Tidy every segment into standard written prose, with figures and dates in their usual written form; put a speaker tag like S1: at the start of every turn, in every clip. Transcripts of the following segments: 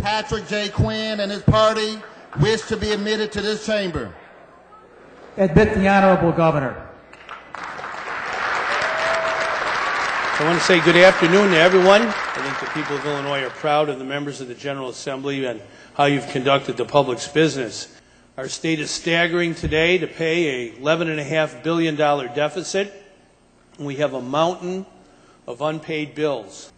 S1: Patrick J. Quinn and his party wish to be admitted to this chamber?
S2: Admit the Honorable Governor.
S3: I want to say good afternoon to everyone. I think the people of Illinois are proud of the members of the General Assembly and how you've conducted the public's business. Our state is staggering today to pay a $11.5 billion deficit. We have a mountain of unpaid bills.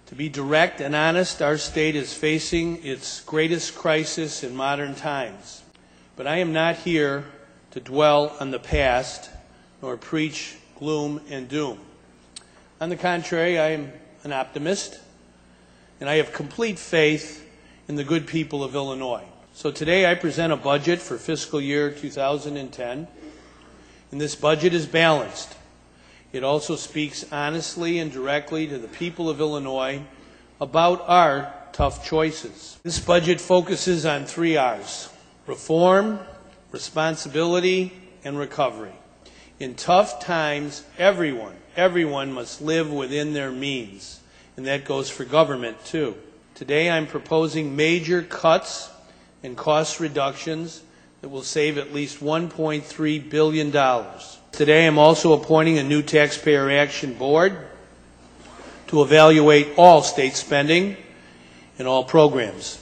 S3: To be direct and honest, our state is facing its greatest crisis in modern times. But I am not here to dwell on the past nor preach gloom and doom. On the contrary, I am an optimist, and I have complete faith in the good people of Illinois. So today I present a budget for fiscal year 2010, and this budget is balanced. It also speaks honestly and directly to the people of Illinois about our tough choices. This budget focuses on 3 R's: reform, responsibility, and recovery. In tough times, everyone must live within their means, and that goes for government too. Today I'm proposing major cuts and cost reductions that will save at least $1.3 billion. Today I'm also appointing a new Taxpayer Action Board to evaluate all state spending and all programs.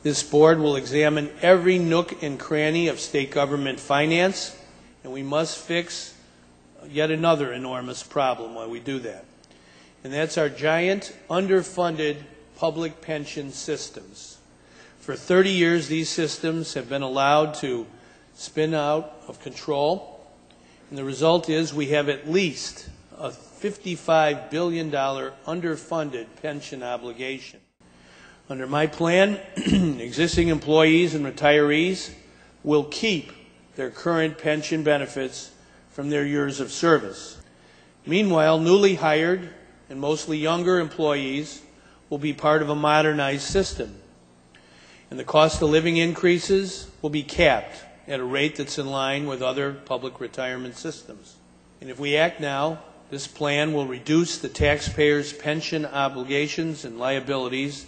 S3: This board will examine every nook and cranny of state government finance, and we must fix yet another enormous problem while we do that. And that's our giant, underfunded public pension systems. For 30 years, these systems have been allowed to spin out of control, and the result is we have at least a $55 billion underfunded pension obligation. Under my plan, existing employees and retirees will keep their current pension benefits from their years of service. Meanwhile, newly hired and mostly younger employees will be part of a modernized system, and the cost of living increases will be capped at a rate that's in line with other public retirement systems. And if we act now, this plan will reduce the taxpayers' pension obligations and liabilities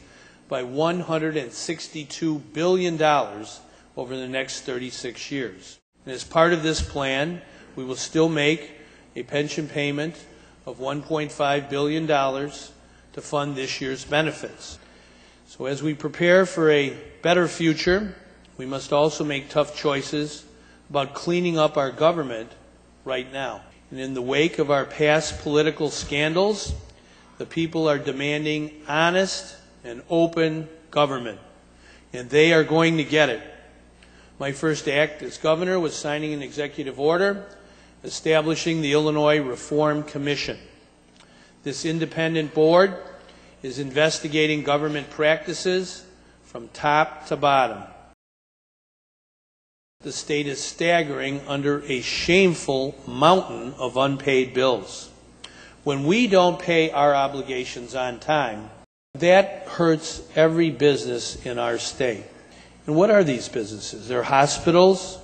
S3: by $162 billion over the next 36 years. And as part of this plan, we will still make a pension payment of $1.5 billion to fund this year's benefits. So as we prepare for a better future, we must also make tough choices about cleaning up our government right now. And in the wake of our past political scandals, the people are demanding honest and open government, and they are going to get it. My first act as governor was signing an executive order establishing the Illinois Reform Commission. This independent board is investigating government practices from top to bottom. The state is staggering under a shameful mountain of unpaid bills. When we don't pay our obligations on time, that hurts every business in our state. And what are these businesses? They're hospitals,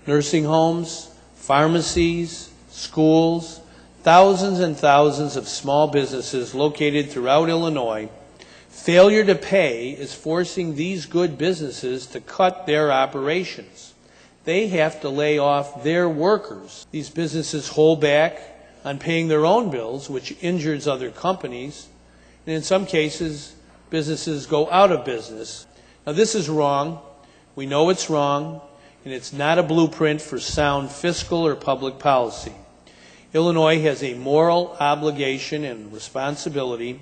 S3: nursing homes, pharmacies, schools, thousands and thousands of small businesses located throughout Illinois. Failure to pay is forcing these good businesses to cut their operations. They have to lay off their workers. These businesses hold back on paying their own bills, which injures other companies. And in some cases, businesses go out of business. Now, this is wrong. We know it's wrong, and it's not a blueprint for sound fiscal or public policy. Illinois has a moral obligation and responsibility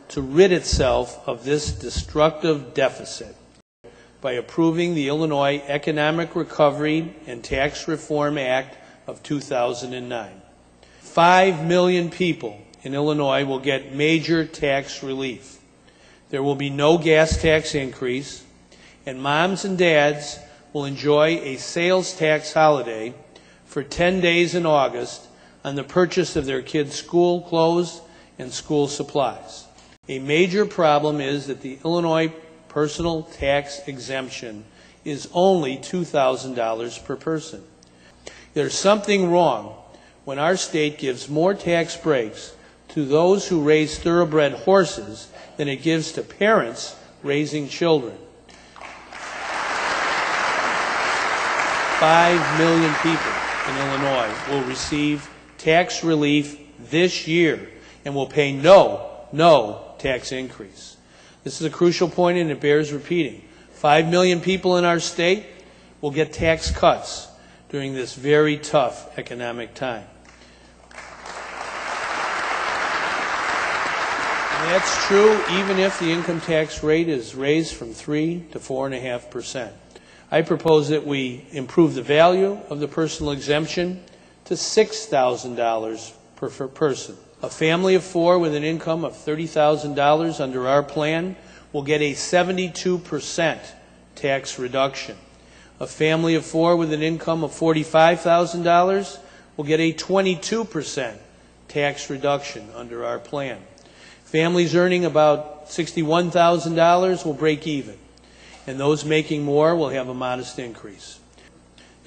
S3: to rid itself of this destructive deficit by approving the Illinois Economic Recovery and Tax Reform Act of 2009. 5 million people in Illinois will get major tax relief. There will be no gas tax increase, and moms and dads will enjoy a sales tax holiday for 10 days in August on the purchase of their kids' school clothes and school supplies. A major problem is that the Illinois personal tax exemption is only $2,000 per person. There's something wrong when our state gives more tax breaks to those who raise thoroughbred horses than it gives to parents raising children. 5 million people in Illinois will receive tax relief this year and will pay no tax increase. This is a crucial point and it bears repeating. 5 million people in our state will get tax cuts during this very tough economic time. And that's true even if the income tax rate is raised from 3 to 4.5%. I propose that we improve the value of the personal exemption to $6,000 per person. A family of 4 with an income of $30,000 under our plan will get a 72% tax reduction. A family of 4 with an income of $45,000 will get a 22% tax reduction under our plan. Families earning about $61,000 will break even, and those making more will have a modest increase.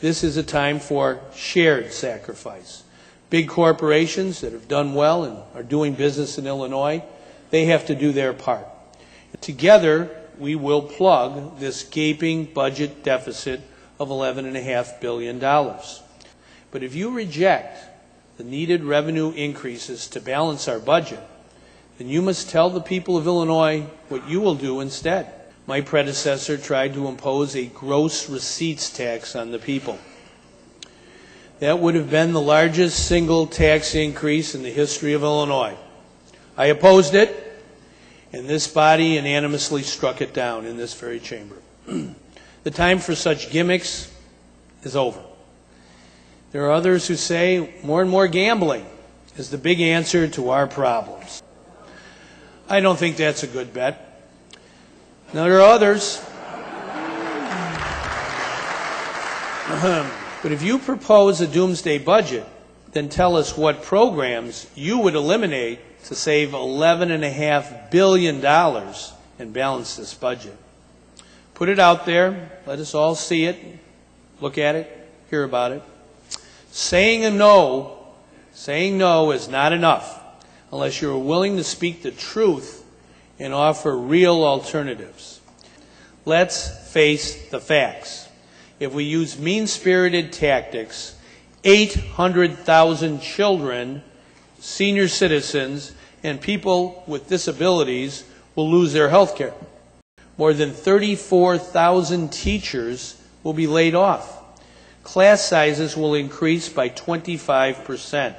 S3: This is a time for shared sacrifice. Big corporations that have done well and are doing business in Illinois, they have to do their part. Together, we will plug this gaping budget deficit of $11.5 billion. But if you reject the needed revenue increases to balance our budget, then you must tell the people of Illinois what you will do instead. My predecessor tried to impose a gross receipts tax on the people. That would have been the largest single tax increase in the history of Illinois. I opposed it, and this body unanimously struck it down in this very chamber. The time for such gimmicks is over. There are others who say more and more gambling is the big answer to our problems. I don't think that's a good bet. Now there are others. But if you propose a doomsday budget, then tell us what programs you would eliminate to save $11.5 billion and balance this budget. Put it out there. Let us all see it, look at it, hear about it. Saying no is not enough unless you're willing to speak the truth and offer real alternatives. Let's face the facts. If we use mean-spirited tactics, 800,000 children, senior citizens, and people with disabilities will lose their health care. More than 34,000 teachers will be laid off. Class sizes will increase by 25%.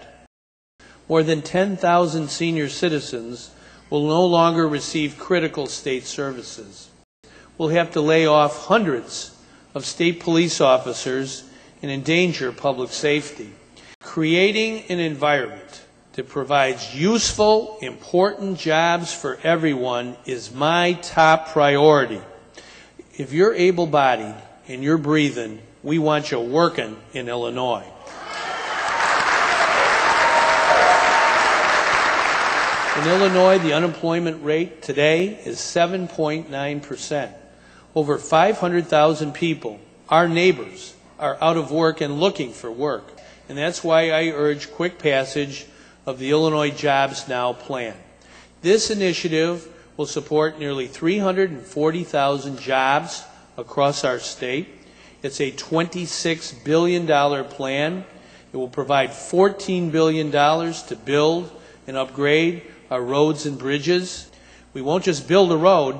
S3: More than 10,000 senior citizens will no longer receive critical state services. We'll have to lay off hundreds of state police officers and endanger public safety. Creating an environment that provides useful, important jobs for everyone is my top priority. If you're able-bodied and you're breathing, we want you working in Illinois. In Illinois, the unemployment rate today is 7.9%. Over 500,000 people, our neighbors, are out of work and looking for work. And that's why I urge quick passage of the Illinois Jobs Now plan. This initiative will support nearly 340,000 jobs across our state. It's a $26 billion plan. It will provide $14 billion to build and upgrade our roads and bridges. We won't just build a road,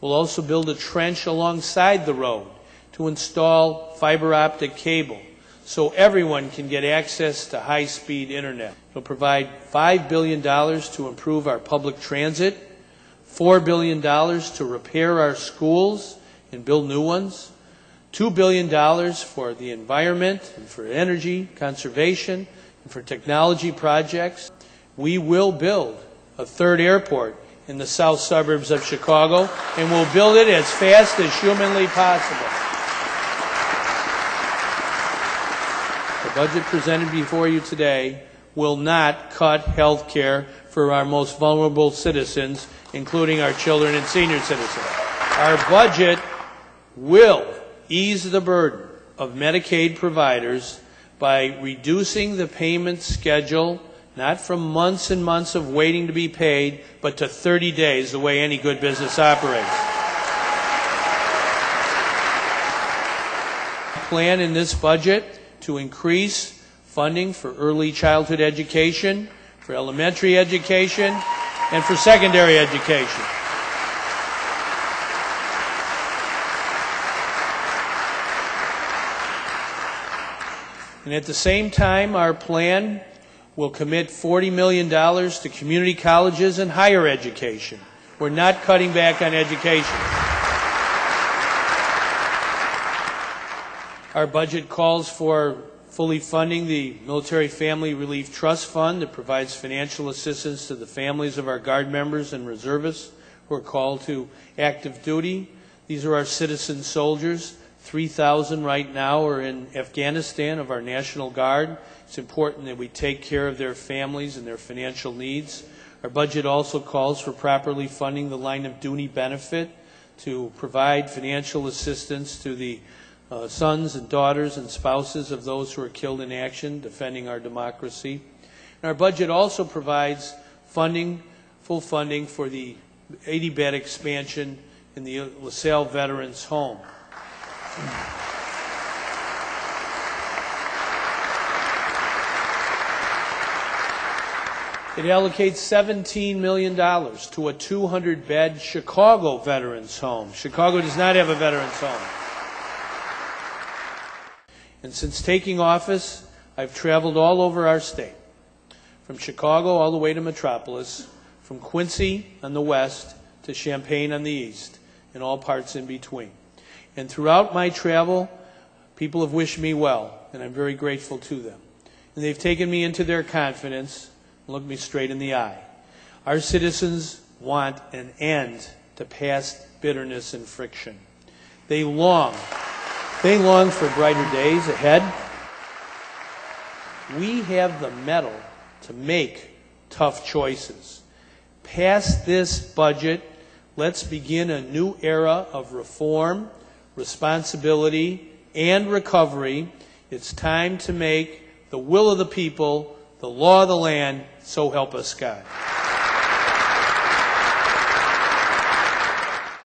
S3: we'll also build a trench alongside the road to install fiber optic cable so everyone can get access to high-speed internet. It'll provide $5 billion to improve our public transit, $4 billion to repair our schools and build new ones, $2 billion for the environment and for energy conservation and for technology projects. We will build a third airport in the south suburbs of Chicago, and we'll build it as fast as humanly possible. The budget presented before you today will not cut health care for our most vulnerable citizens, including our children and senior citizens. Our budget will ease the burden of Medicaid providers by reducing the payment schedule, not from months and months of waiting to be paid, but to 30 days, the way any good business operates. plan in this budget to increase funding for early childhood education, for elementary education, and for secondary education. And at the same time, our plan will commit $40 million to community colleges and higher education. We're not cutting back on education. Our budget calls for fully funding the Military Family Relief Trust Fund that provides financial assistance to the families of our Guard members and reservists who are called to active duty. These are our citizen soldiers. 3,000 right now are in Afghanistan of our National Guard. It's important that we take care of their families and their financial needs. Our budget also calls for properly funding the line of duty benefit to provide financial assistance to the sons and daughters and spouses of those who are killed in action defending our democracy. And our budget also provides funding, full funding for the 80-bed expansion in the LaSalle Veterans Home. It allocates $17 million to a 200-bed Chicago Veterans Home. Chicago does not have a Veterans Home. And since taking office, I've traveled all over our state, from Chicago all the way to Metropolis, from Quincy on the west to Champaign on the east, and all parts in between. And throughout my travel, people have wished me well, and I'm very grateful to them. And they've taken me into their confidence and looked me straight in the eye. Our citizens want an end to past bitterness and friction. They long for brighter days ahead. We have the mettle to make tough choices. Past this budget, let's begin a new era of reform, responsibility, and recovery. It's time to make the will of the people the law of the land, so help us God.